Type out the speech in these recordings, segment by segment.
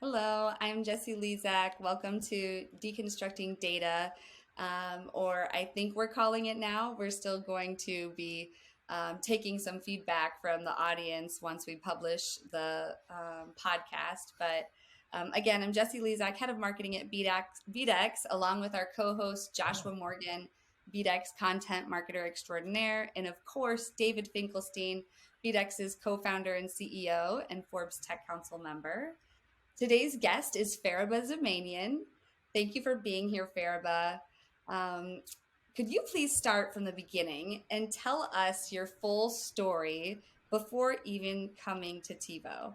Hello, I'm Jessie Lezak. Welcome to Deconstructing Data, or I think we're calling it now. We're still going to be taking some feedback from the audience once we publish the podcast. But again, I'm Jessie Lezak, head of marketing at BDEX, along with our co-host Joshua Morgan, BDEX content marketer extraordinaire, and of course David Finkelstein, BDEX's co-founder and CEO and Forbes Tech Council member. Today's guest is Fariba Zamaniyan. Thank you for being here, Fariba. Um, could you please start from the beginning and tell us your full story before even coming to TiVo?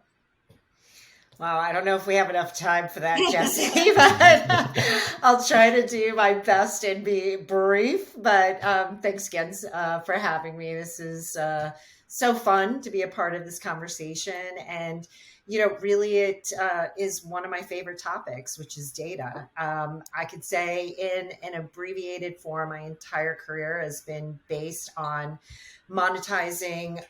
Wow, I don't know if we have enough time for that, Jesse, but I'll try to do my best and be brief. But thanks again for having me. This is so fun to be a part of this conversation. And, really it is one of my favorite topics, which is data. I could say in an abbreviated form, my entire career has been based on monetizing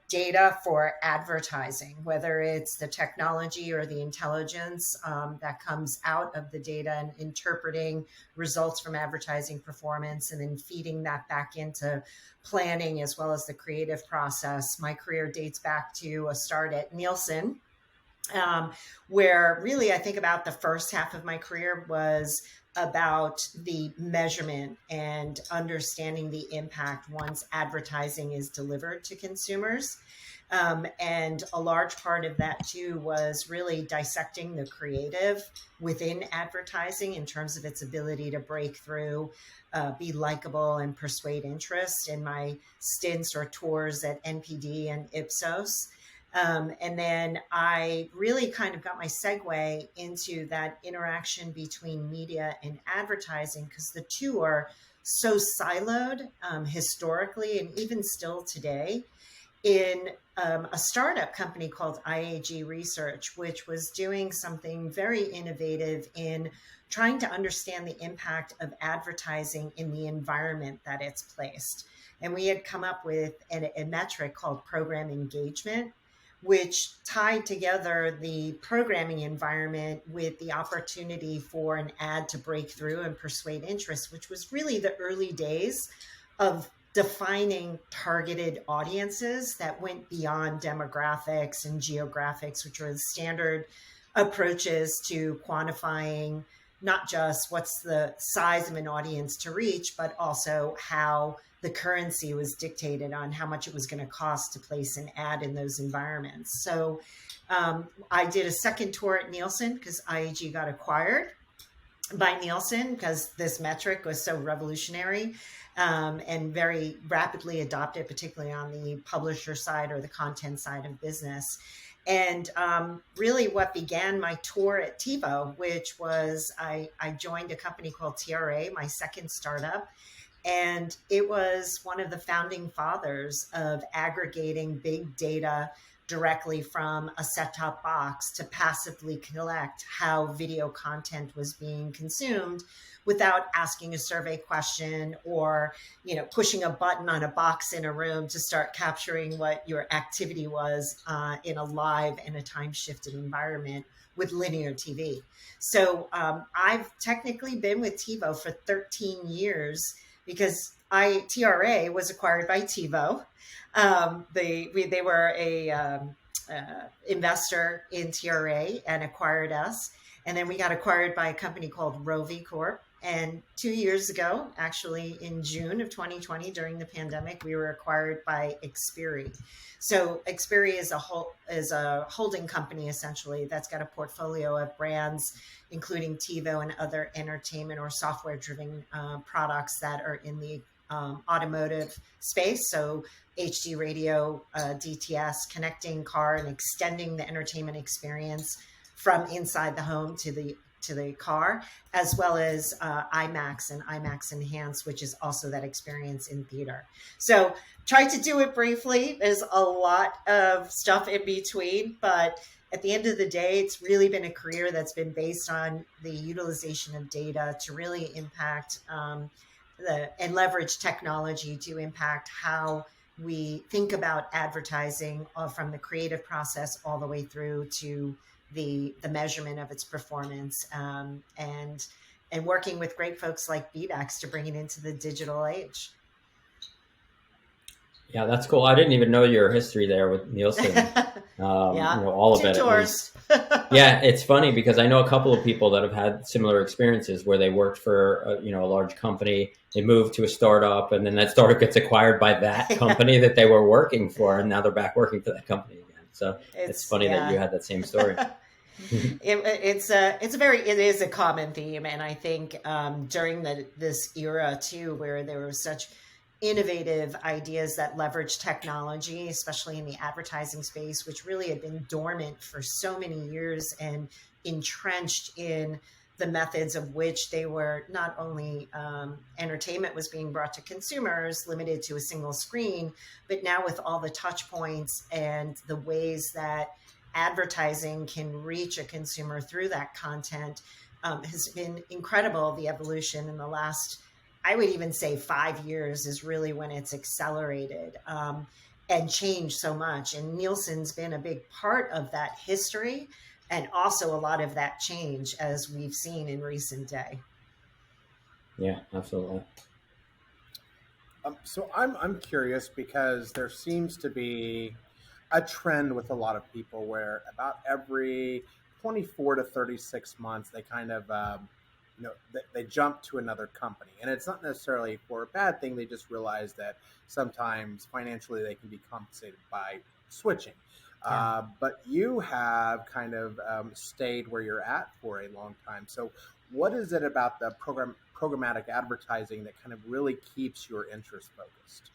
data for advertising, whether it's the technology or the intelligence that comes out of the data and interpreting results from advertising performance and then feeding that back into planning as well as the creative process. My career dates back to a start at Nielsen, where really I think about the first half of my career was about the measurement and understanding the impact once advertising is delivered to consumers. And a large part of that too was really dissecting the creative within advertising in terms of its ability to break through, be likable, and persuade interest in my stints or tours at NPD and Ipsos. And then I really kind of got my segue into that interaction between media and advertising because the two are so siloed historically and even still today in a startup company called IAG Research, which was doing something very innovative in trying to understand the impact of advertising in the environment that it's placed. And we had come up with a metric called program engagement, which tied together the programming environment with the opportunity for an ad to break through and persuade interest, which was really the early days of defining targeted audiences that went beyond demographics and geographics, which are the standard approaches to quantifying not just what's the size of an audience to reach, but also how the currency was dictated on how much it was going to cost to place an ad in those environments. So I did a second tour at Nielsen because IAG got acquired by Nielsen because this metric was so revolutionary and very rapidly adopted, particularly on the publisher side or the content side of business. And really what began my tour at TiVo, which was I joined a company called TRA, my second startup. And it was one of the founding fathers of aggregating big data directly from a set-top box to passively collect how video content was being consumed without asking a survey question or, pushing a button on a box in a room to start capturing what your activity was in a live and a time-shifted environment with linear TV. So I've technically been with TiVo for 13 years because TRA was acquired by TiVo. They were a investor in TRA and acquired us. And then we got acquired by a company called Rovi Corp. And 2 years ago, actually in June of 2020, during the pandemic, we were acquired by Xperi. So Xperi is a holding company essentially that's got a portfolio of brands, including TiVo and other entertainment or software-driven products that are in the automotive space. So HD radio, DTS, connecting car and extending the entertainment experience from inside the home to the car, as well as IMAX and IMAX Enhanced, which is also that experience in theater. So try to do it briefly. There's a lot of stuff in between, but at the end of the day, it's really been a career that's been based on the utilization of data to really impact and leverage technology to impact how we think about advertising from the creative process all the way through to the measurement of its performance, and working with great folks like BDAX to bring it into the digital age. Yeah, that's cool. I didn't even know your history there with Nielsen. Yeah, all of 2 it at tours. least. Yeah, it's funny because I know a couple of people that have had similar experiences where they worked for a large company, they moved to a startup, and then that startup gets acquired by that company that they were working for, and now they're back working for that company again. So it's funny that you had that same story. It is a common theme, and I think during this era too, where there were such innovative ideas that leverage technology, especially in the advertising space, which really had been dormant for so many years and entrenched in the methods of which they were not only entertainment was being brought to consumers, limited to a single screen, but now with all the touch points and the ways that advertising can reach a consumer through that content has been incredible. The evolution in the last, I would even say 5 years, is really when it's accelerated and changed so much. And Nielsen's been a big part of that history and also a lot of that change, as we've seen in recent day. Yeah, absolutely. So I'm curious because there seems to be a trend with a lot of people where about every 24 to 36 months they kind of they jump to another company, and it's not necessarily for a bad thing. They just realize that sometimes financially they can be compensated by switching. But you have kind of stayed where you're at for a long time. So what is it about the programmatic advertising that kind of really keeps your interest focused?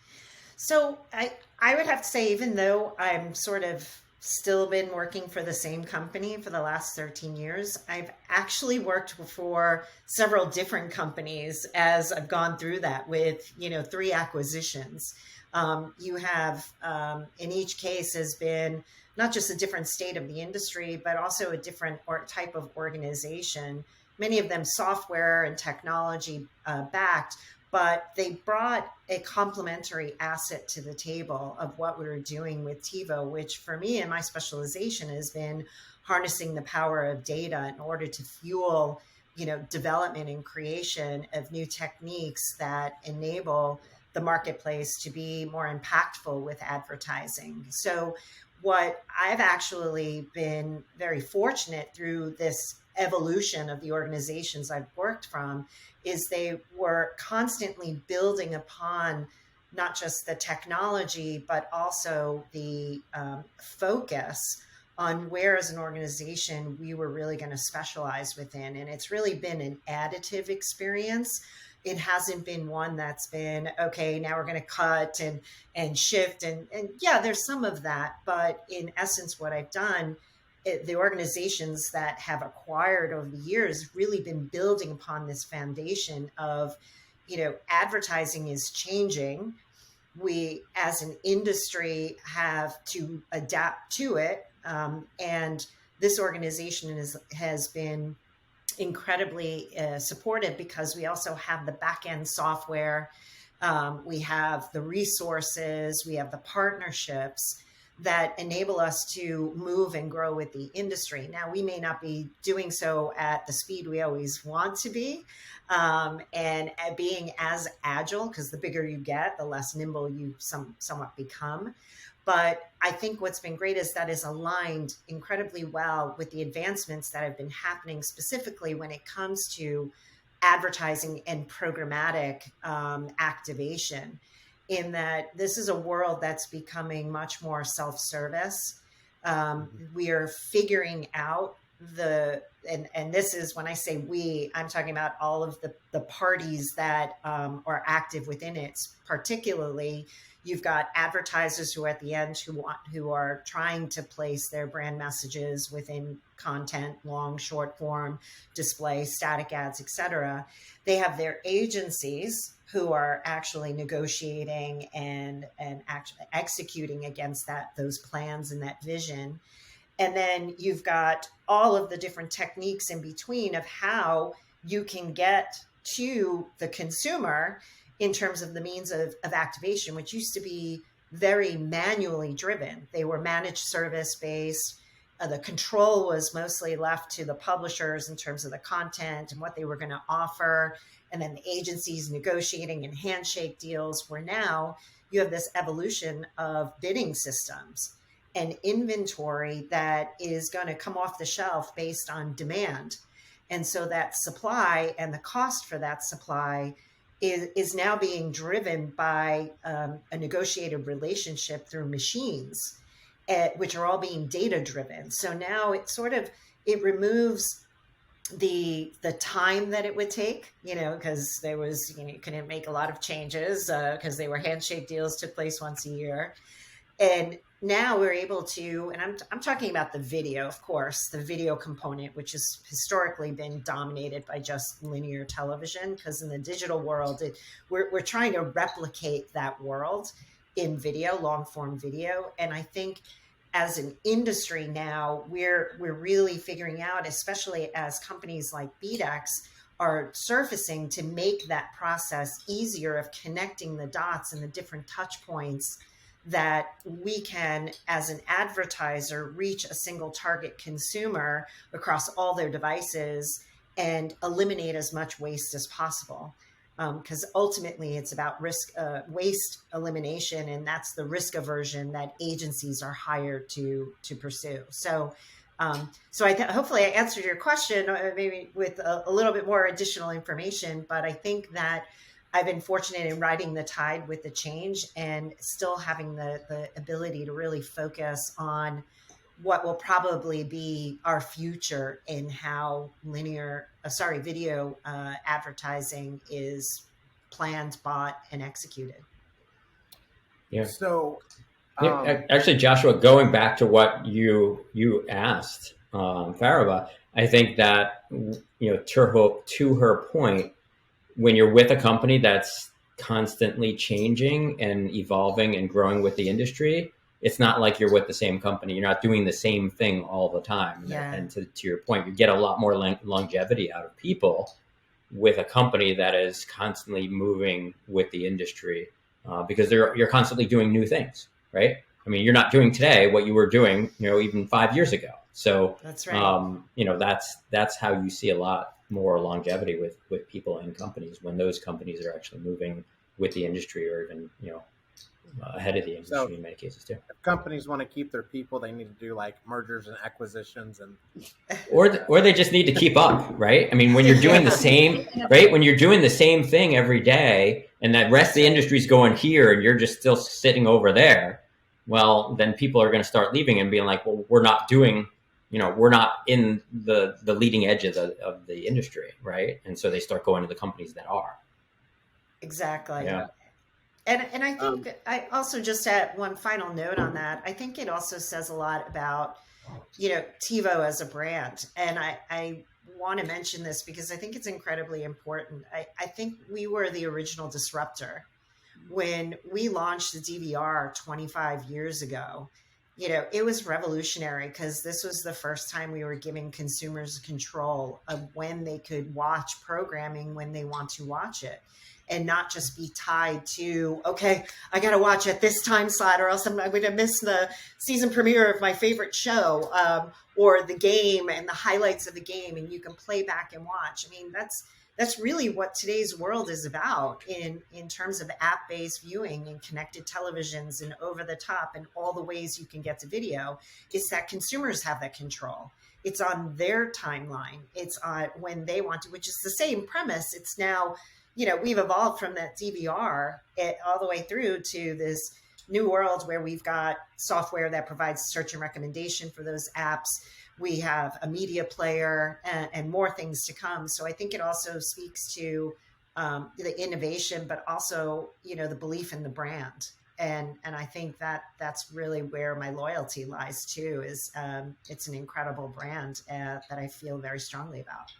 So I would have to say, even though I'm sort of still been working for the same company for the last 13 years, I've actually worked for several different companies as I've gone through that with, 3 acquisitions. You have, in each case has been not just a different state of the industry, but also a different type of organization, many of them software and technology backed, but they brought a complementary asset to the table of what we were doing with TiVo, which for me and my specialization has been harnessing the power of data in order to fuel, development and creation of new techniques that enable the marketplace to be more impactful with advertising. So what I've actually been very fortunate through this evolution of the organizations I've worked from is they were constantly building upon not just the technology, but also the focus on where as an organization we were really going to specialize within. And it's really been an additive experience. It hasn't been one that's been, okay, now we're going to cut and shift. And yeah, there's some of that. But in essence, what I've done, the organizations that have acquired over the years really been building upon this foundation of, advertising is changing. We, as an industry, have to adapt to it. And this organization has been incredibly supportive because we also have the back-end software. We have the resources, we have the partnerships that enable us to move and grow with the industry. Now, we may not be doing so at the speed we always want to be, and being as agile, because the bigger you get, the less nimble you somewhat become. But I think what's been great is that is aligned incredibly well with the advancements that have been happening, specifically when it comes to advertising and programmatic activation, in that this is a world that's becoming much more self-service. We are figuring out and this is, when I say we, I'm talking about all of the parties that are active within it. Particularly, you've got advertisers who are at the end who are trying to place their brand messages within content, long, short form, display, static ads, etc. They have their agencies who are actually negotiating and actually executing against those plans and that vision. And then you've got all of the different techniques in between of how you can get to the consumer in terms of the means of activation, which used to be very manually driven. They were managed service based. the control was mostly left to the publishers in terms of the content and what they were going to offer. And then the agencies negotiating and handshake deals, where now you have this evolution of bidding systems and inventory that is going to come off the shelf based on demand. And so that supply and the cost for that supply is now being driven by a negotiated relationship through machines, which are all being data driven. So now it removes the time that it would take, because there was, you couldn't make a lot of changes because they were handshake deals, took place once a year. And now we're able to, and I'm talking about the video, of course, the video component, which has historically been dominated by just linear television, because in the digital world, we're trying to replicate that world in video, long form video. And I think as an industry now, we're really figuring out, especially as companies like BDEX are surfacing, to make that process easier of connecting the dots and the different touch points, that we can, as an advertiser, reach a single target consumer across all their devices and eliminate as much waste as possible. Because ultimately it's about waste elimination, and that's the risk aversion that agencies are hired to pursue. So hopefully I answered your question, maybe with a little bit more additional information, but I think that I've been fortunate in riding the tide with the change and still having the ability to really focus on what will probably be our future in how video advertising is planned, bought, and executed. Yeah. So, actually, Joshua, going back to what you asked, Fariba, I think that, to her point, when you're with a company that's constantly changing and evolving and growing with the industry, it's not like you're with the same company. You're not doing the same thing all the time. Yeah. And to your point, you get a lot more longevity out of people with a company that is constantly moving with the industry, because you're constantly doing new things, right? I mean, you're not doing today what you were doing, even 5 years ago. So that's right. That's how you see a lot more longevity with people and companies, when those companies are actually moving with the industry, or even, ahead of the industry in many cases too. If companies want to keep their people, they need to do like mergers and acquisitions, or they just need to keep up, right? I mean, when you're doing the same, right? When you're doing the same thing every day, and that rest of the industry is going here, and you're just still sitting over there, well, then people are going to start leaving and being like, well, we're not doing, we're not in the leading edge of the industry, right? And so they start going to the companies that are. Exactly. Yeah. And I think I also just add one final note on that. I think it also says a lot about, TiVo as a brand. And I want to mention this because I think it's incredibly important. I think we were the original disruptor. When we launched the DVR 25 years ago, it was revolutionary, because this was the first time we were giving consumers control of when they could watch programming when they want to watch it, and not just be tied to, okay, I got to watch at this time slot or else I'm going to miss the season premiere of my favorite show, or the game and the highlights of the game, and you can play back and watch. I mean, that's really what today's world is about in terms of app-based viewing and connected televisions and over the top and all the ways you can get to video, is that consumers have that control. It's on their timeline. It's on when they want to, which is the same premise. It's now, we've evolved from that DVR all the way through to this new world where we've got software that provides search and recommendation for those apps. We have a media player and more things to come. So I think it also speaks to the innovation, but also, the belief in the brand. And I think that that's really where my loyalty lies too, is it's an incredible brand that I feel very strongly about.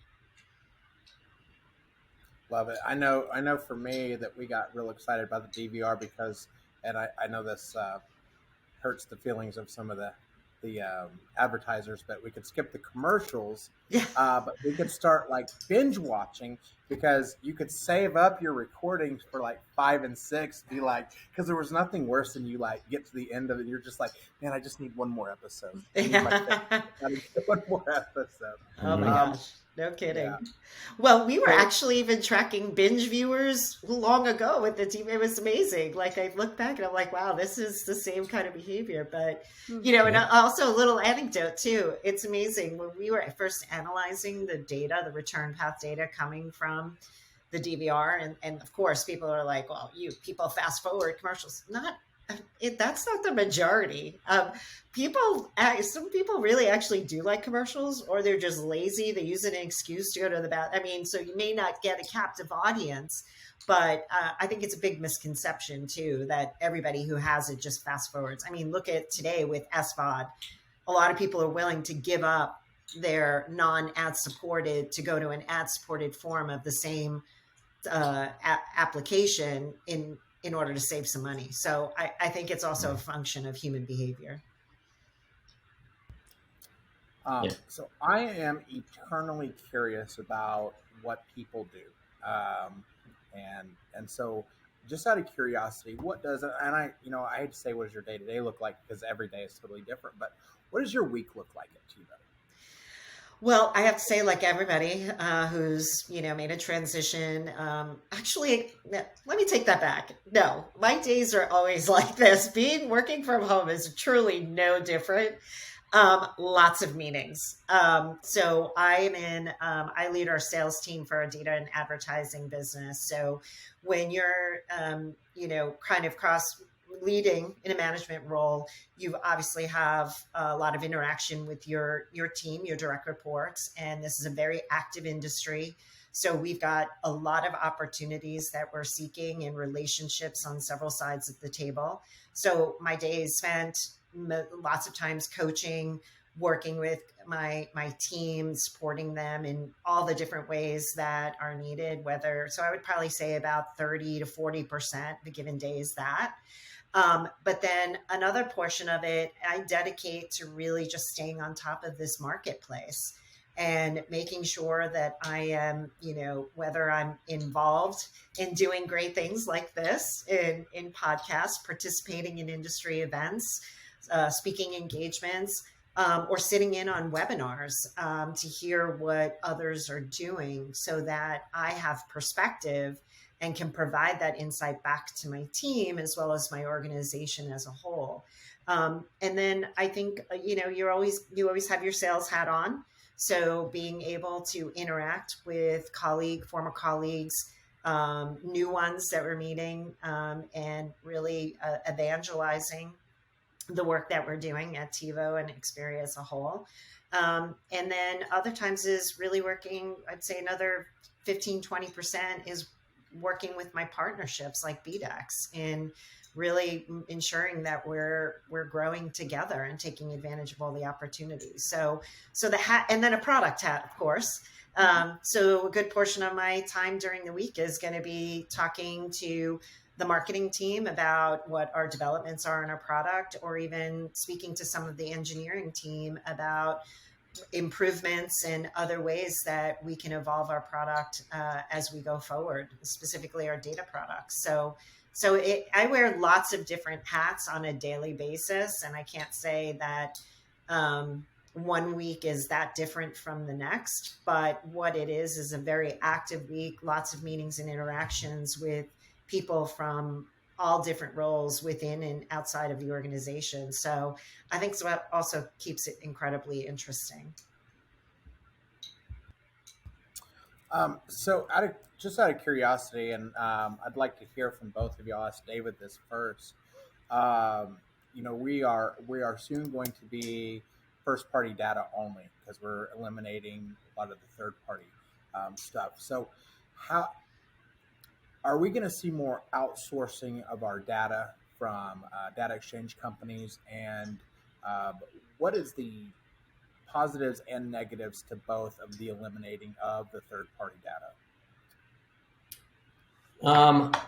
Love it. I know for me that we got real excited about the DVR because, and I know this hurts the feelings of some of the advertisers, but we could skip the commercials, Yeah. but we could start like binge watching. because you could save up your recordings for like 5 and 6, be like, because there was nothing worse than you like get to the end of it and you're just like, man, I just need one more episode. I need my I need one more episode. Oh my Mhm. gosh, no kidding. Yeah. Well, we were So actually even tracking binge viewers long ago with the team. It was amazing. Like I look back and I'm like, wow, this is the same kind of behavior. But and Yeah. also a little anecdote too. It's amazing when we were first analyzing the data, the return path data coming from the DVR, and of course people are like, well, people fast forward commercials. That's not the majority. Some people really actually do like commercials, or they're just lazy. They use it as an excuse to go to the bath. I mean, so you may not get a captive audience, but I think it's a big misconception too that everybody who has it just fast forwards. I mean, look at today with SVOD. A lot of people are willing to give up their non-ad supported to go to an ad supported form of the same application in order to save some money. So I think it's also a function of human behavior. Yeah. So I am eternally curious about what people do, and so just out of curiosity, what does and I hate to say what does your day to day look like because every day is totally different, but what does your week look like at TiVo? Well, I have to say, like everybody who's made a transition. Actually, no, let me take that back. No, my days are always like this. Working from home is truly no different. Lots of meetings. So I lead our sales team for our data and advertising business. So when you're, kind of cross leading in a management role, you obviously have a lot of interaction with your team, your direct reports, and this is a very active industry. So we've got a lot of opportunities that we're seeking and relationships on several sides of the table. So my day is spent lots of times coaching, working with my team, supporting them in all the different ways that are needed. So I would probably say about 30 to 40% the given day is that. But then another portion of it, I dedicate to really just staying on top of this marketplace and making sure that I am, whether I'm involved in doing great things like this in podcasts, participating in industry events, speaking engagements, or sitting in on webinars to hear what others are doing so that I have perspective and can provide that insight back to my team as well as my organization as a whole. And then I think, you always have your sales hat on. So being able to interact with former colleagues, new ones that we're meeting, and really evangelizing the work that we're doing at TiVo and Xperi as a whole. And then other times is really working, I'd say another 15, 20% is working with my partnerships like BDEX and really ensuring that we're growing together and taking advantage of all the opportunities. So the hat, and then a product hat, of course. So a good portion of my time during the week is going to be talking to the marketing team about what our developments are in our product, or even speaking to some of the engineering team about improvements and other ways that we can evolve our product as we go forward, specifically our data products. So I wear lots of different hats on a daily basis, and I can't say that one week is that different from the next, but what it is a very active week, lots of meetings and interactions with people from all different roles within and outside of the organization. So I think so that also keeps it incredibly interesting. So out of curiosity, and I'd like to hear from both of you. I'll ask David this first. We are soon going to be first party data only because we're eliminating a lot of the third party stuff. So how are we going to see more outsourcing of our data from data exchange companies, and what is the positives and negatives to both of the eliminating of the third-party data?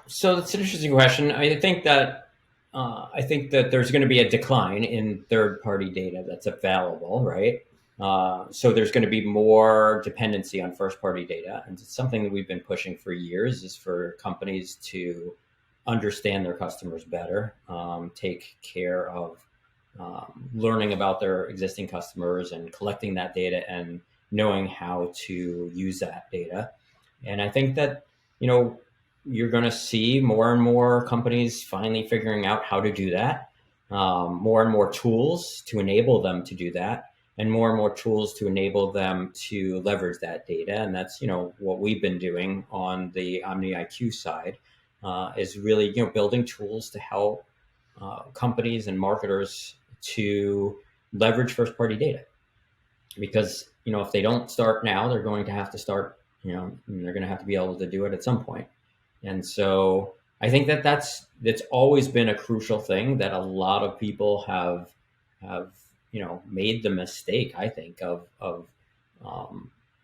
So that's an interesting question. I think that there's going to be a decline in third-party data that's available, right? So there's going to be more dependency on first-party data, and it's something that we've been pushing for years, is for companies to understand their customers better, take care of learning about their existing customers and collecting that data and knowing how to use that data. And I think that, you're going to see more and more companies finally figuring out how to do that, more and more tools to enable them to do that, and more tools to enable them to leverage that data. And that's, what we've been doing on the OmniIQ side, is really, building tools to help companies and marketers to leverage first party data. Because, if they don't start now, they're going to have to start, and they're going to have to be able to do it at some point. And so I think that that's always been a crucial thing that a lot of people have made the mistake, I think, of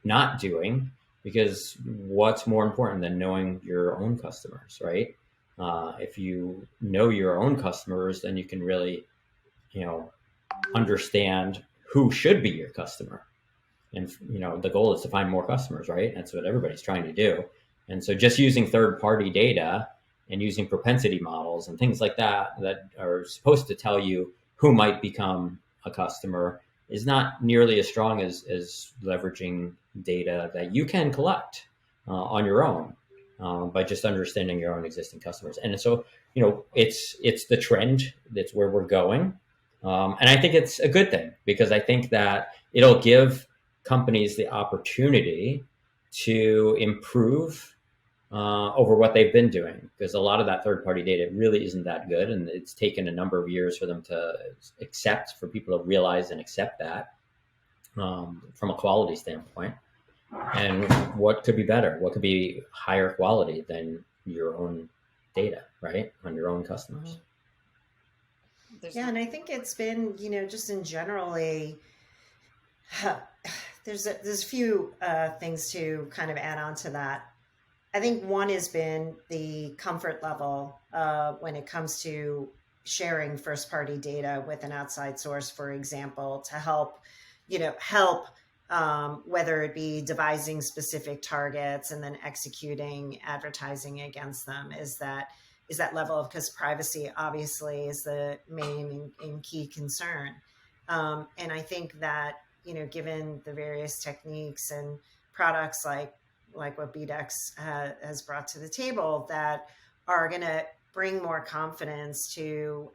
not doing, because what's more important than knowing your own customers, right? If you know your own customers, then you can really, understand who should be your customer. And, the goal is to find more customers, right? That's what everybody's trying to do. And so just using third-party data and using propensity models and things like that are supposed to tell you who might become a customer is not nearly as strong as leveraging data that you can collect on your own, by just understanding your own existing customers. And so, it's the trend. That's where we're going. And I think it's a good thing, because I think that it'll give companies the opportunity to improve over what they've been doing, because a lot of that third-party data really isn't that good, and it's taken a number of years for them to for people to realize and accept that, from a quality standpoint. And what could be better? What could be higher quality than your own data, right, on your own customers? And I think it's been, just in general, there's a few things to kind of add on to that. I think one has been the comfort level when it comes to sharing first party data with an outside source, for example, to help whether it be devising specific targets and then executing advertising against them, is that level of, because privacy obviously is the main and key concern. And I think that, given the various techniques and products like what BDEX has brought to the table, that are going to bring more confidence to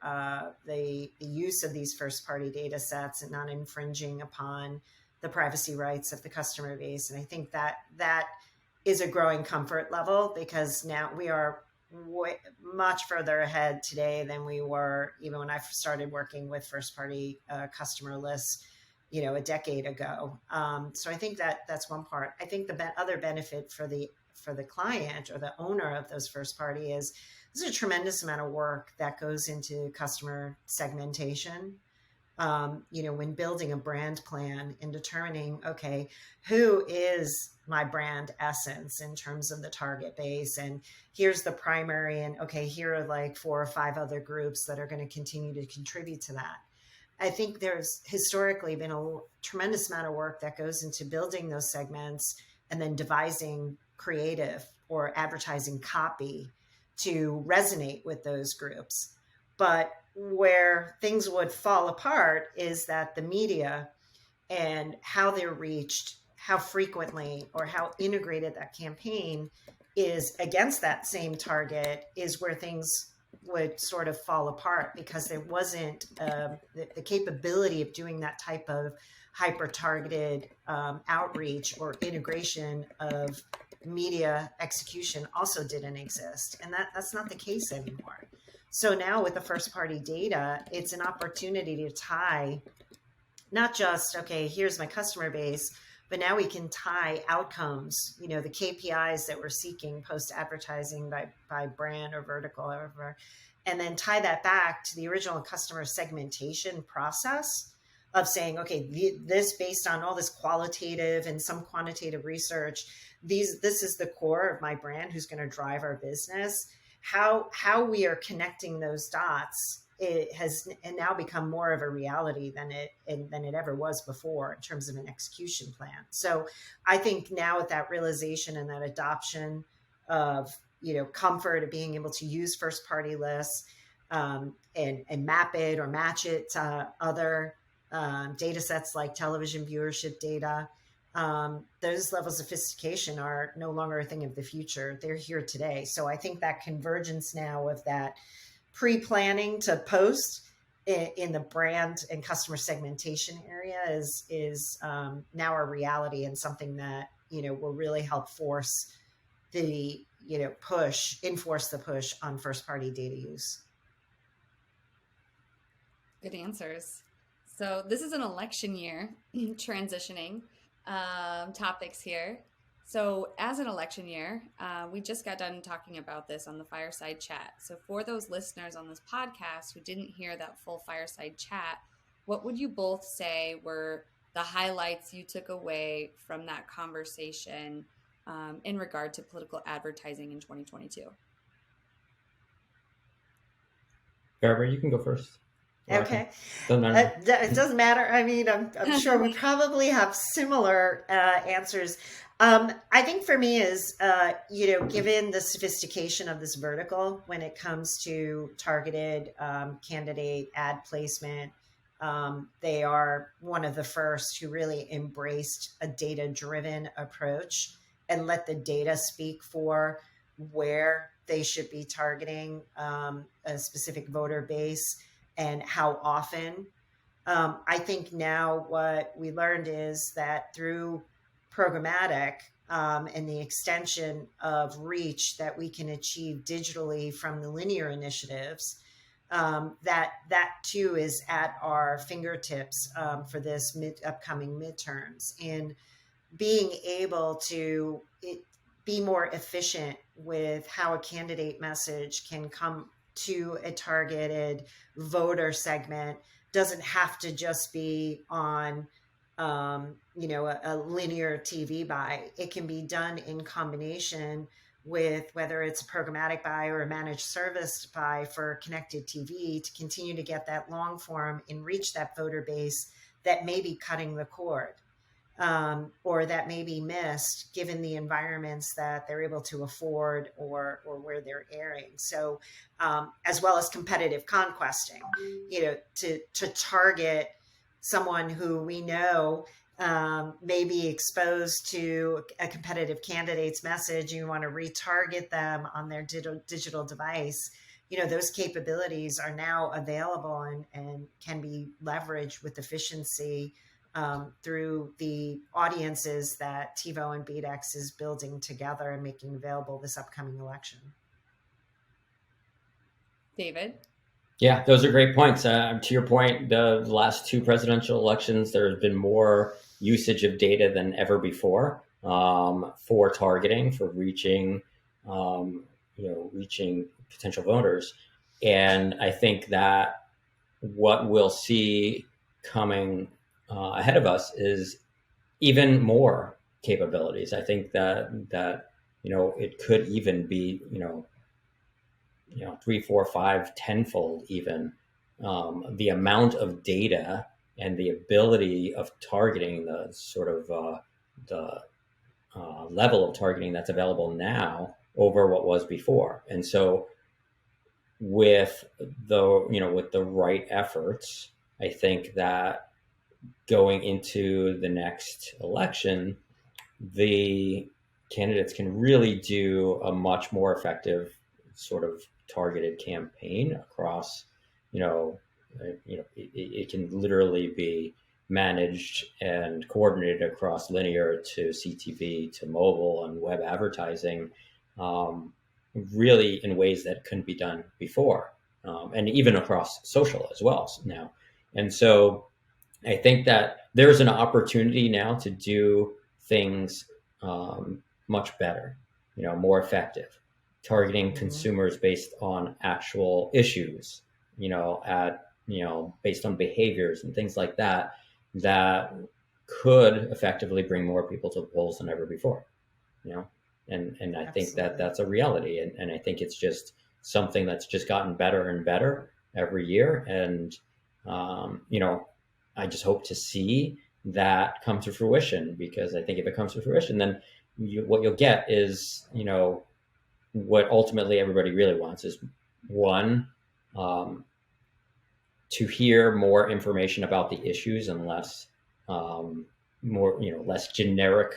the use of these first party data sets and not infringing upon the privacy rights of the customer base. And I think that is a growing comfort level, because now we are much further ahead today than we were even when I started working with first party customer lists, a decade ago. So I think that's one part. I think the other benefit for the client or the owner of those first party is there's a tremendous amount of work that goes into customer segmentation. When building a brand plan and determining, okay, who is my brand essence in terms of the target base, and here's the primary, and okay, here are like 4 or 5 other groups that are going to continue to contribute to that. I think there's historically been a tremendous amount of work that goes into building those segments and then devising creative or advertising copy to resonate with those groups. But where things would fall apart is that the media and how they're reached, how frequently or how integrated that campaign is against that same target, is where things would sort of fall apart, because there wasn't the capability of doing that type of hyper-targeted outreach or integration of media execution also didn't exist. And that's not the case anymore. So now with the first party data, it's an opportunity to tie not just, okay, here's my customer base, but now we can tie outcomes, the KPIs that we're seeking post advertising by brand or vertical, however, and then tie that back to the original customer segmentation process of saying, okay, this based on all this qualitative and some quantitative research, this is the core of my brand who's going to drive our business. How we are connecting those dots it has now become more of a reality than it ever was before in terms of an execution plan. So I think now with that realization and that adoption of, comfort of being able to use first party lists, and map it or match it to other data sets like television viewership data, those levels of sophistication are no longer a thing of the future. They're here today. So I think that convergence now of that pre-planning to post in the brand and customer segmentation area is now a reality, and something that will really help force the enforce the push on first party data use. Good answers. So this is an election year, transitioning topics here. So as an election year, we just got done talking about this on the fireside chat. So for those listeners on this podcast who didn't hear that full fireside chat, what would you both say were the highlights you took away from that conversation in regard to political advertising in 2022? Fariba, you can go first. Okay. Doesn't matter. It doesn't matter. I mean, I'm sure we probably have similar answers. I think for me is, given the sophistication of this vertical when it comes to targeted candidate ad placement, they are one of the first who really embraced a data-driven approach and let the data speak for where they should be targeting a specific voter base and how often. I think now what we learned is that through programmatic and the extension of reach that we can achieve digitally from the linear initiatives, that too is at our fingertips for this upcoming midterms. And being able to be more efficient with how a candidate message can come to a targeted voter segment doesn't have to just be on a linear TV buy. It can be done in combination with whether it's a programmatic buy or a managed service buy for connected TV to continue to get that long form and reach that voter base that may be cutting the cord. Or that may be missed given the environments that they're able to afford or where they're airing. So, as well as competitive conquesting, to target someone who we know may be exposed to a competitive candidate's message. You want to retarget them on their digital device. Those capabilities are now available and can be leveraged with efficiency through the audiences that TiVo and BDX is building together and making available this upcoming election. David? Yeah, those are great points. To your point, the last two presidential elections, there has been more usage of data than ever before for targeting, for reaching potential voters. And I think that what we'll see coming ahead of us is even more capabilities. I think that it could even be 3, 4, 5, 10-fold even the amount of data and the ability of targeting, the sort of the level of targeting that's available now over what was before. And so with the right efforts, I think that going into the next election, the candidates can really do a much more effective sort of targeted campaign across, it can literally be managed and coordinated across linear to CTV to mobile and web advertising, really in ways that couldn't be done before, and even across social as well now. And so I think that there's an opportunity now to do things much better, more effective, targeting consumers based on actual issues, based on behaviors and things like that, that could effectively bring more people to the polls than ever before, and I think that that's a reality. And I think it's just something that's just gotten better and better. every year. And, I just hope to see that come to fruition, because I think if it comes to fruition, then what you'll get is, what ultimately everybody really wants is, one, to hear more information about the issues and less, less generic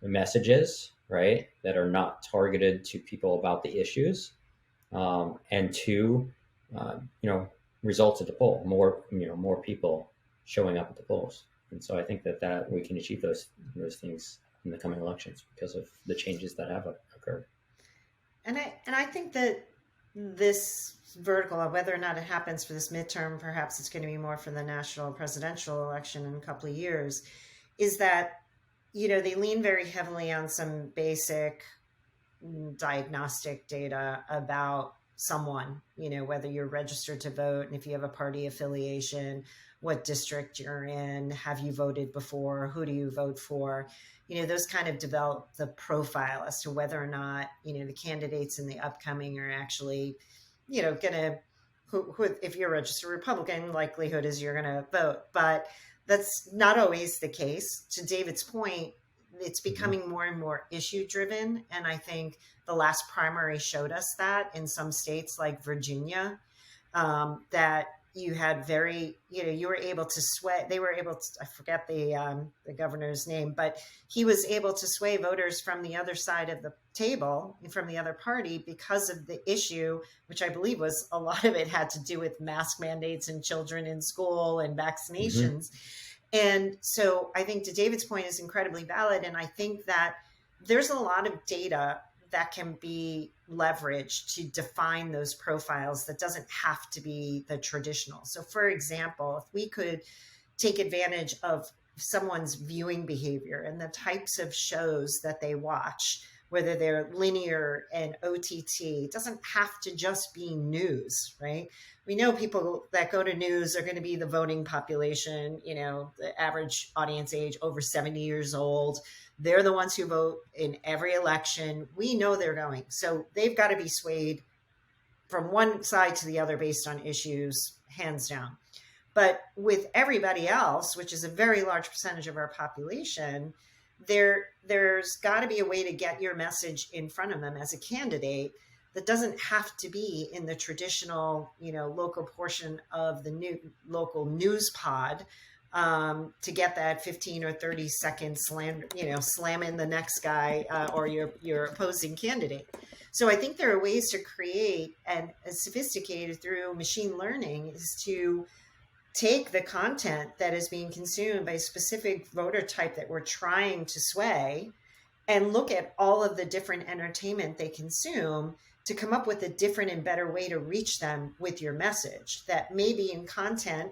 messages, right, that are not targeted to people about the issues, and two, results at the poll, more people showing up at the polls. And so I think that we can achieve those things in the coming elections because of the changes that have occurred. And I think that this vertical, whether or not it happens for this midterm, perhaps it's going to be more for the national presidential election in a couple of years, is that, they lean very heavily on some basic diagnostic data about someone, whether you're registered to vote, and if you have a party affiliation, what district you're in, have you voted before, who do you vote for, those kind of develop the profile as to whether or not, the candidates in the upcoming are actually, gonna, who if you're a registered Republican, likelihood is you're gonna vote. But that's not always the case. To David's point, it's becoming more and more issue driven. And I think the last primary showed us that in some states like Virginia, that you had you were able to sway, they were able to, I forget the governor's name, but he was able to sway voters from the other side of the table, from the other party, because of the issue, which I believe was a lot of it had to do with mask mandates and children in school and vaccinations. And so I think to David's point is incredibly valid. And I think that there's a lot of data that can be leveraged to define those profiles that doesn't have to be the traditional. So for example, if we could take advantage of someone's viewing behavior and the types of shows that they watch, whether they're linear and OTT, it doesn't have to just be news, right? We know people that go to news are going to be the voting population, the average audience age over 70 years old. They're the ones who vote in every election. We know they're going. So they've got to be swayed from one side to the other based on issues, hands down. But with everybody else, which is a very large percentage of our population, there's got to be a way to get your message in front of them as a candidate that doesn't have to be in the traditional, local portion of the new local news pod, to get that 15 or 30 second slam in the next guy, or your opposing candidate. So I think there are ways to create, and sophisticated through machine learning, is to take the content that is being consumed by a specific voter type that we're trying to sway and look at all of the different entertainment they consume to come up with a different and better way to reach them with your message that may be in content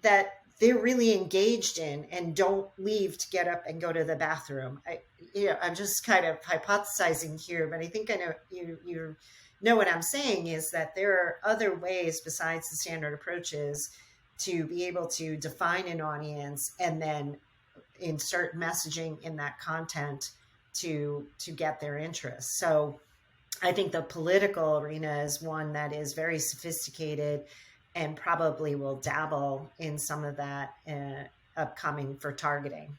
that they're really engaged in and don't leave to get up and go to the bathroom. I'm just kind of hypothesizing here, but I think I know you know what I'm saying is that there are other ways besides the standard approaches to be able to define an audience and then insert messaging in that content to get their interest. So I think the political arena is one that is very sophisticated and probably will dabble in some of that upcoming for targeting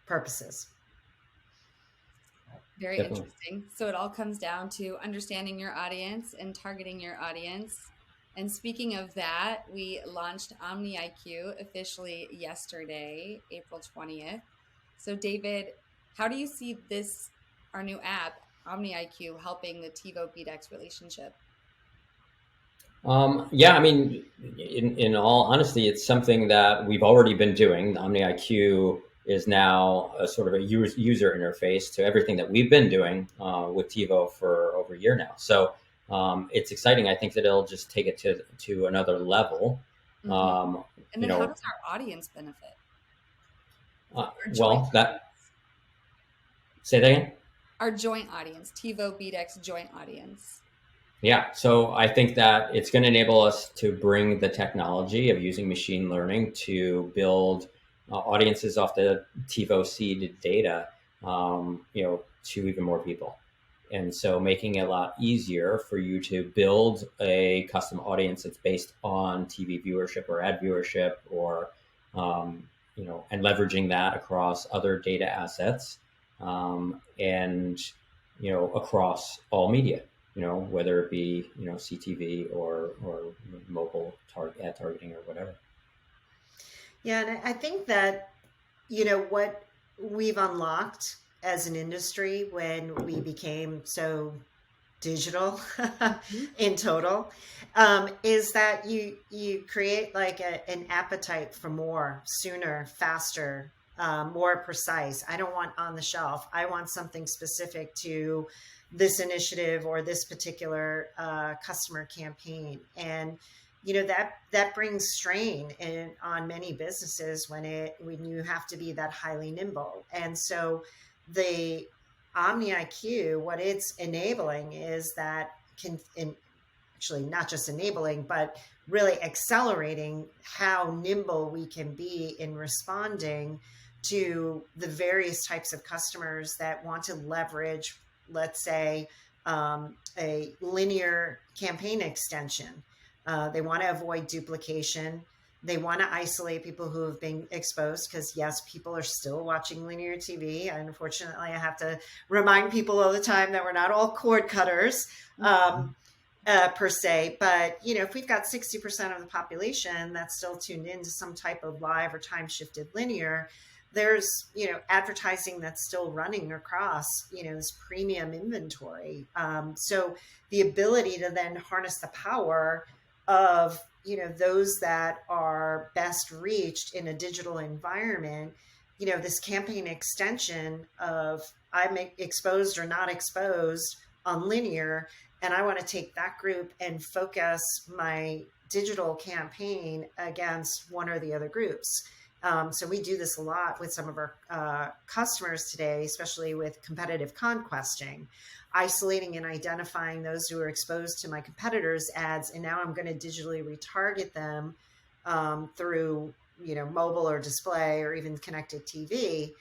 purposes. Very interesting. So it all comes down to understanding your audience and targeting your audience. And speaking of that, we launched OmniIQ officially yesterday, April 20th. So David, how do you see this, our new app, OmniIQ, helping the TiVo-BDEX relationship? Yeah, I mean, in all honesty, it's something that we've already been doing. OmniIQ is now a sort of a user interface to everything that we've been doing with TiVo for over a year now. So it's exciting. I think that it'll just take it to another level. And then how does our audience benefit? Say that again? Our joint audience, TiVo-BDEX joint audience. Yeah, so I think that it's going to enable us to bring the technology of using machine learning to build audiences off the TiVo seed data, to even more people. And so making it a lot easier for you to build a custom audience that's based on TV viewership or ad viewership, or, and leveraging that across other data assets, and, across all media, whether it be, CTV or mobile ad targeting or whatever. Yeah, and I think that, what we've unlocked as an industry when we became so digital in total, is that you create like an appetite for more, sooner, faster, more precise. I don't want on the shelf. I want something specific to this initiative or this particular customer campaign. And that brings strain on many businesses when you have to be that highly nimble. And so the Omni IQ, what it's enabling is that actually not just enabling, but really accelerating how nimble we can be in responding to the various types of customers that want to leverage, let's say, a linear campaign extension. They want to avoid duplication. They want to isolate people who have been exposed, because yes, people are still watching linear TV. And unfortunately, I have to remind people all the time that we're not all cord cutters per se. But, if we've got 60% of the population that's still tuned into some type of live or time shifted linear, there's, advertising that's still running across, this premium inventory. So the ability to then harness the power of, those that are best reached in a digital environment, this campaign extension of I'm exposed or not exposed on linear, and I want to take that group and focus my digital campaign against one or the other groups. So we do this a lot with some of our customers today, especially with competitive conquesting, isolating and identifying those who are exposed to my competitors' ads. And now I'm going to digitally retarget them through, mobile or display or even connected TV.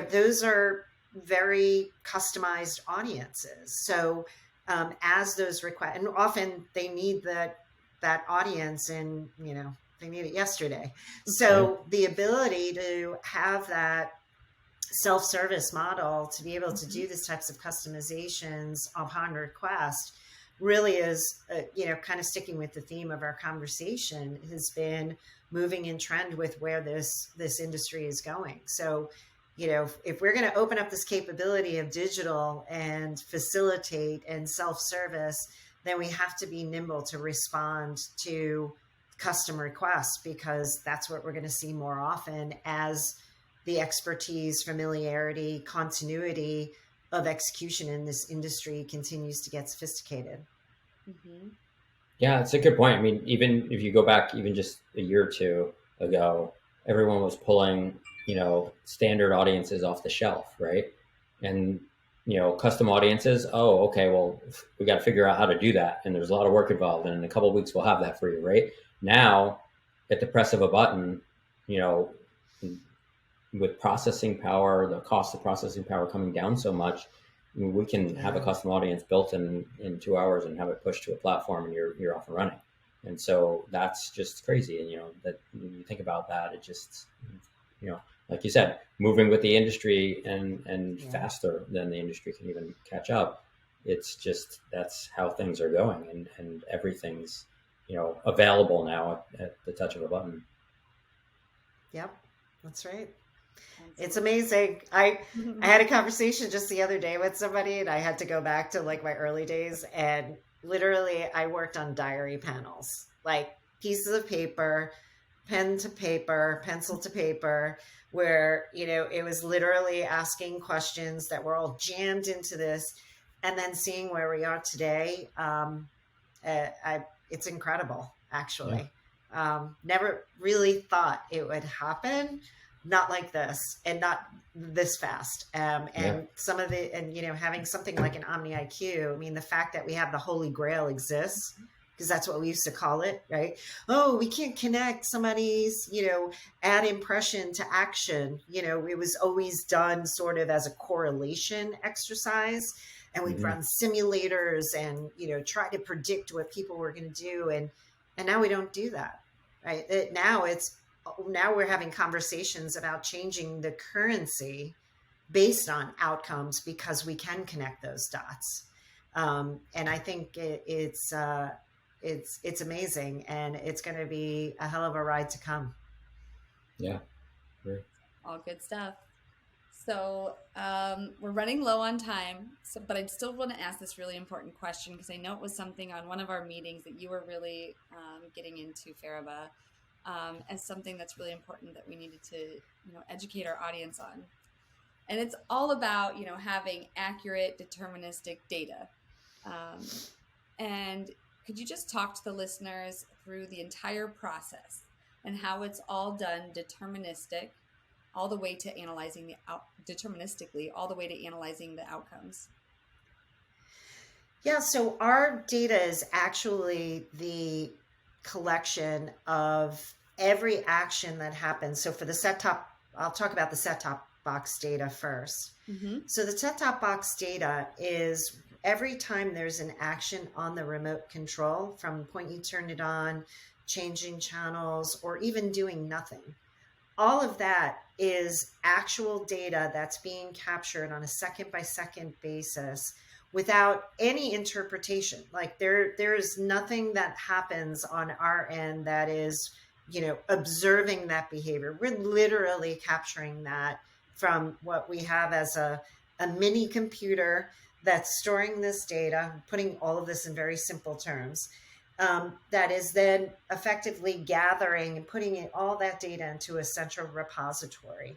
Those are very customized audiences. So as those requests, and often they need that audience and, they need it yesterday. So the ability to have that self-service model to be able to do these types of customizations upon request really is, kind of sticking with the theme of our conversation, has been moving in trend with where this industry is going. So, if we're going to open up this capability of digital and facilitate and self-service, then we have to be nimble to respond to custom requests, because that's what we're going to see more often as the expertise, familiarity, continuity of execution in this industry continues to get sophisticated. Mm-hmm. Yeah, it's a good point. I mean, even if you go back even just a year or two ago, everyone was pulling, standard audiences off the shelf, right? And, custom audiences, oh, okay, well, we got to figure out how to do that. And there's a lot of work involved. And in a couple of weeks, we'll have that for you, right? Now, at the press of a button, with processing power, the cost of processing power coming down so much, we can have a custom audience built in 2 hours and have it pushed to a platform, and you're off and running. And so that's just crazy. And, that when you think about that, it just, like you said, moving with the industry and faster than the industry can even catch up. It's just, that's how things are going, and everything's, available now at the touch of a button. Yep, that's right. It's amazing. I had a conversation just the other day with somebody, and I had to go back to like my early days, and literally I worked on diary panels, like pieces of paper, pen to paper, pencil to paper, where, it was literally asking questions that were all jammed into this, and then seeing where we are today. It's incredible, actually. Never really thought it would happen. Not like this, and not this fast. Some of the, having something like an Omni IQ, I mean, the fact that we have the Holy Grail exists, because that's what we used to call it, right? Oh, we can't connect somebody's, ad impression to action. It was always done sort of as a correlation exercise. and we'd run simulators and, try to predict what people were going to do. And now we don't do that, right? Now we're having conversations about changing the currency based on outcomes because we can connect those dots. And I think it's amazing, and it's going to be a hell of a ride to come. Yeah. Great. All good stuff. So we're running low on time, but I still want to ask this really important question because I know it was something on one of our meetings that you were really getting into, Fariba, as something that's really important that we needed to educate our audience on. And it's all about having accurate deterministic data. And could you just talk to the listeners through the entire process and how it's all done deterministic, all the way to analyzing deterministically, all the way to analyzing the outcomes? Yeah, so our data is actually the collection of every action that happens. So for the set-top, I'll talk about the set-top box data first. Mm-hmm. So the set-top box data is every time there's an action on the remote control, from the point you turn it on, changing channels, or even doing nothing. All of that is actual data that's being captured on a second-by-second basis without any interpretation. Like there is nothing that happens on our end that is, observing that behavior. We're literally capturing that from what we have as a mini computer that's storing this data, putting all of this in very simple terms, that is then effectively gathering and putting all that data into a central repository.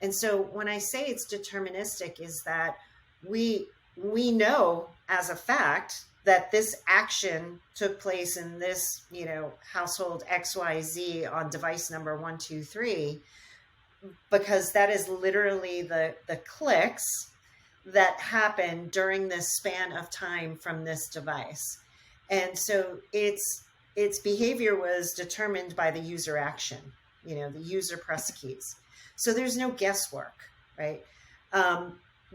And so when I say it's deterministic, is that we know as a fact that this action took place in this, household XYZ on device number 123, because that is literally the clicks that happen during this span of time from this device. And so its behavior was determined by the user action, the user press keys. So there's no guesswork, right?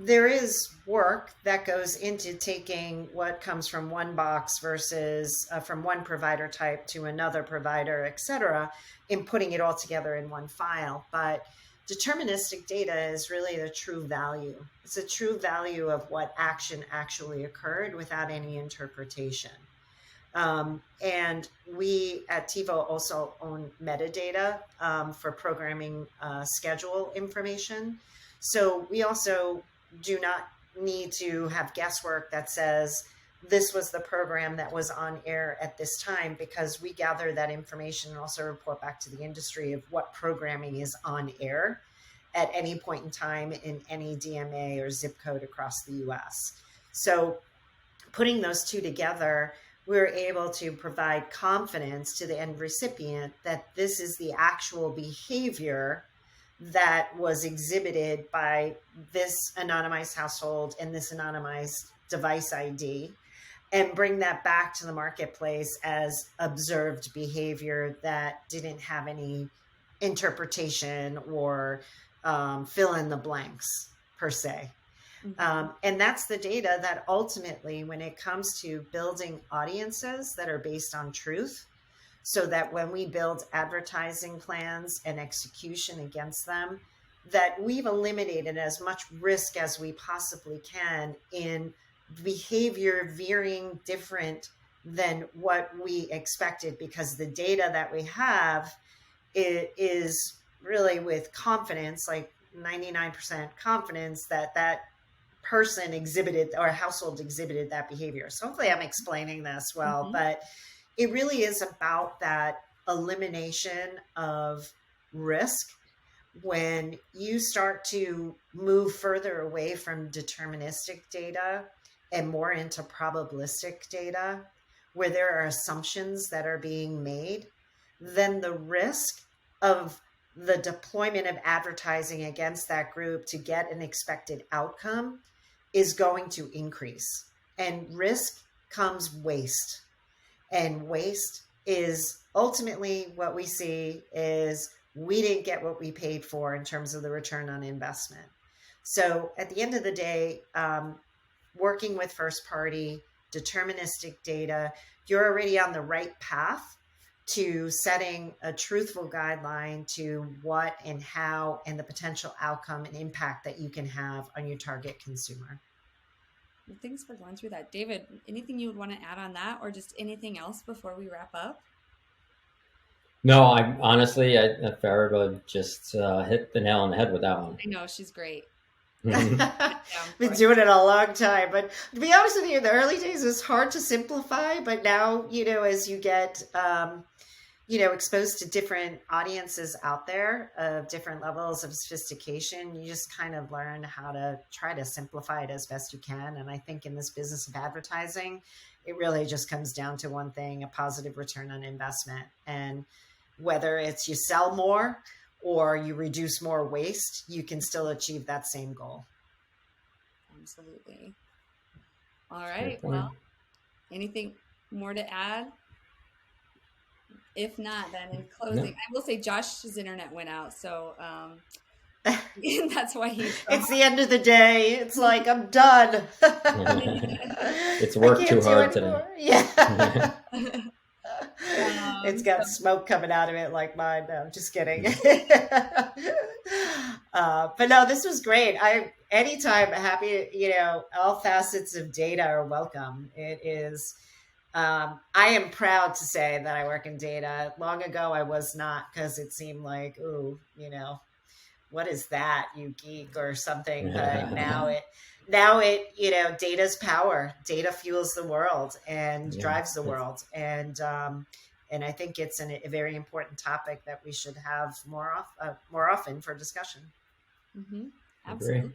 There is work that goes into taking what comes from one box versus from one provider type to another provider, et cetera, and putting it all together in one file. But deterministic data is really the true value. It's a true value of what action actually occurred without any interpretation. And we at TiVo also own metadata for programming schedule information. So we also do not need to have guesswork that says this was the program that was on air at this time, because we gather that information and also report back to the industry of what programming is on air at any point in time in any DMA or zip code across the US. So putting those two together, we're able to provide confidence to the end recipient that this is the actual behavior that was exhibited by this anonymized household and this anonymized device ID, and bring that back to the marketplace as observed behavior that didn't have any interpretation or fill in the blanks per se. Mm-hmm. And that's the data that ultimately, when it comes to building audiences that are based on truth, so that when we build advertising plans and execution against them, that we've eliminated as much risk as we possibly can in behavior veering different than what we expected, because the data that we have is really with confidence, like 99% confidence that person exhibited or household exhibited that behavior. So hopefully I'm explaining this well, mm-hmm. But it really is about that elimination of risk. When you start to move further away from deterministic data and more into probabilistic data, where there are assumptions that are being made, then the risk of the deployment of advertising against that group to get an expected outcome is going to increase. And risk comes waste. And waste is ultimately what we see is we didn't get what we paid for in terms of the return on investment. So at the end of the day, working with first party deterministic data, you're already on the right path to setting a truthful guideline to what and how and the potential outcome and impact that you can have on your target consumer. Well, thanks for going through that. David, anything you would want to add on that, or just anything else before we wrap up? No, I honestly, Fariba just hit the nail on the head with that one. I know, she's great. Been doing it a long time, but to be honest with you, in the early days it was hard to simplify, but now, as you get exposed to different audiences out there of different levels of sophistication, you just kind of learn how to try to simplify it as best you can. And I think in this business of advertising, it really just comes down to one thing: a positive return on investment. And whether it's you sell more or you reduce more waste, you can still achieve that same goal. Absolutely. All right. Well, anything more to add? If not, then in closing, I will say Josh's internet went out. So that's why it's the end of the day. It's like, I'm done. It's worked too hard today. Yeah. It's got smoke coming out of it like mine. No, I'm just kidding. But no, this was great. Anytime happy, all facets of data are welcome. It is, I am proud to say that I work in data. Long ago, I was not, because it seemed like, ooh, what is that, you geek or something? But now it, data's power. Data fuels the world and drives the world. And I think it's a very important topic that we should have more often for discussion. Mm-hmm. Absolutely.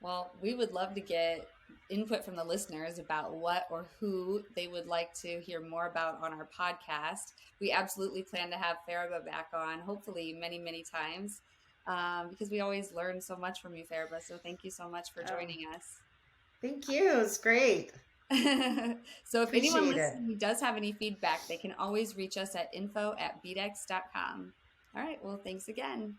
Well, we would love to get input from the listeners about what or who they would like to hear more about on our podcast. We absolutely plan to have Fariba back on, hopefully many, many times, because we always learn so much from you, Fariba. So thank you so much for joining us. Thank you. It's great. So if anyone listening does have any feedback, they can always reach us at info@bdex.com. All right. Well, thanks again.